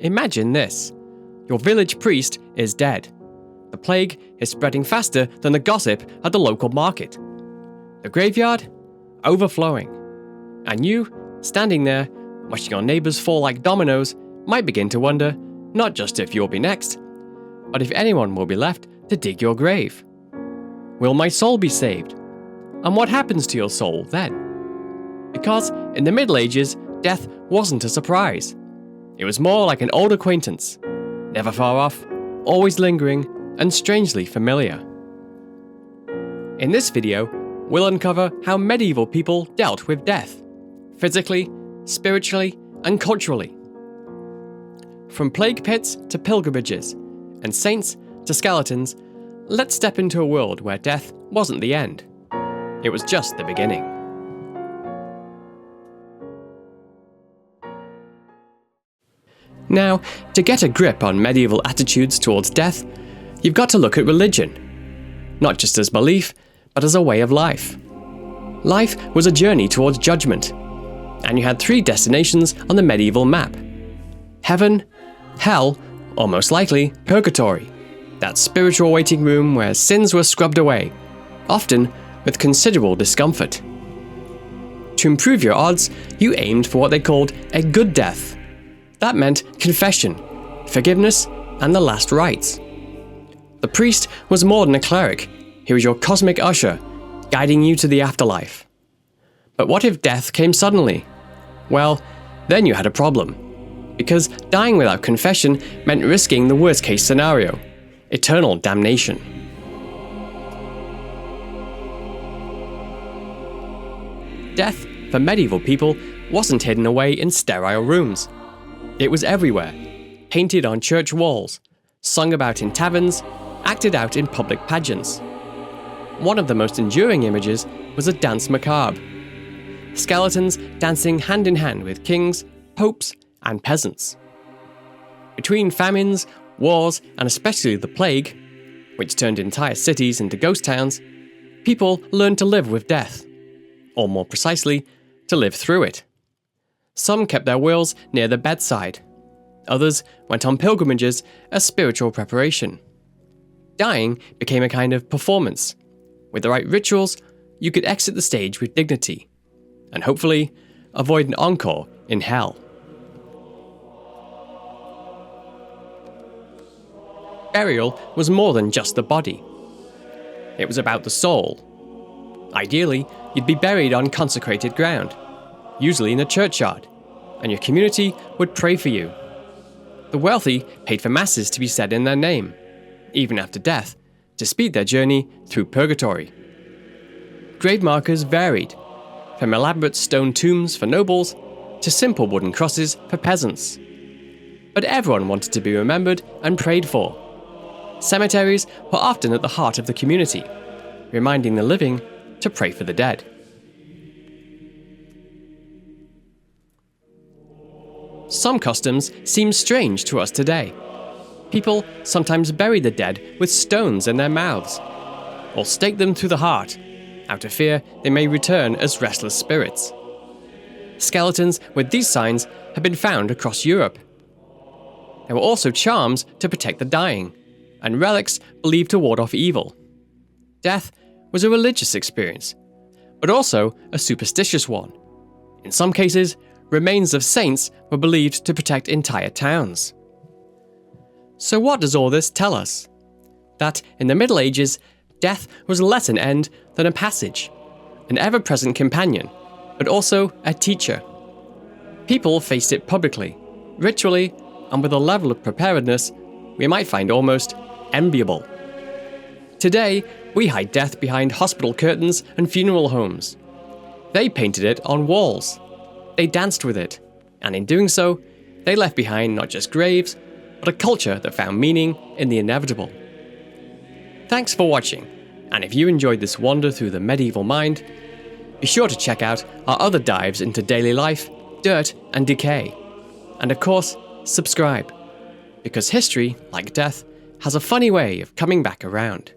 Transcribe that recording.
Imagine this. Your village priest is dead. The plague is spreading faster than the gossip at the local market. The graveyard? Overflowing. And you, standing there, watching your neighbours fall like dominoes, might begin to wonder not just if you'll be next, but if anyone will be left to dig your grave. Will my soul be saved? And what happens to your soul then? Because in the Middle Ages, death wasn't a surprise. It was more like an old acquaintance, never far off, always lingering, and strangely familiar. In this video, we'll uncover how medieval people dealt with death, physically, spiritually, and culturally. From plague pits to pilgrimages, and saints to skeletons, let's step into a world where death wasn't the end. It was just the beginning. Now, to get a grip on medieval attitudes towards death, you've got to look at religion. Not just as belief, but as a way of life. Life was a journey towards judgment, and you had 3 destinations on the medieval map. Heaven, hell, or most likely, purgatory, that spiritual waiting room where sins were scrubbed away, often with considerable discomfort. To improve your odds, you aimed for what they called a good death. That meant confession, forgiveness, and the last rites. The priest was more than a cleric. He was your cosmic usher, guiding you to the afterlife. But what if death came suddenly? Well, then you had a problem. Because dying without confession meant risking the worst-case scenario, eternal damnation. Death, for medieval people, wasn't hidden away in sterile rooms. It was everywhere, painted on church walls, sung about in taverns, acted out in public pageants. One of the most enduring images was a danse macabre. Skeletons dancing hand in hand with kings, popes, and peasants. Between famines, wars, and especially the plague, which turned entire cities into ghost towns, people learned to live with death, or more precisely, to live through it. Some kept their wills near the bedside. Others went on pilgrimages as spiritual preparation. Dying became a kind of performance. With the right rituals, you could exit the stage with dignity, and hopefully, avoid an encore in hell. Burial was more than just the body. It was about the soul. Ideally, you'd be buried on consecrated ground, usually in a churchyard, and your community would pray for you. The wealthy paid for masses to be said in their name, even after death, to speed their journey through purgatory. Grave markers varied, from elaborate stone tombs for nobles to simple wooden crosses for peasants. But everyone wanted to be remembered and prayed for. Cemeteries were often at the heart of the community, reminding the living to pray for the dead. Some customs seem strange to us today. People sometimes bury the dead with stones in their mouths, or stake them through the heart, out of fear they may return as restless spirits. Skeletons with these signs have been found across Europe. There were also charms to protect the dying, and relics believed to ward off evil. Death was a religious experience, but also a superstitious one. In some cases, remains of saints were believed to protect entire towns. So what does all this tell us? That in the Middle Ages, death was less an end than a passage, an ever-present companion, but also a teacher. People faced it publicly, ritually, and with a level of preparedness we might find almost enviable. Today, we hide death behind hospital curtains and funeral homes. They painted it on walls. They danced with it, and in doing so, they left behind not just graves, but a culture that found meaning in the inevitable. Thanks for watching, and if you enjoyed this wander through the medieval mind, be sure to check out our other dives into daily life, dirt, and decay. And of course, subscribe, because history, like death, has a funny way of coming back around.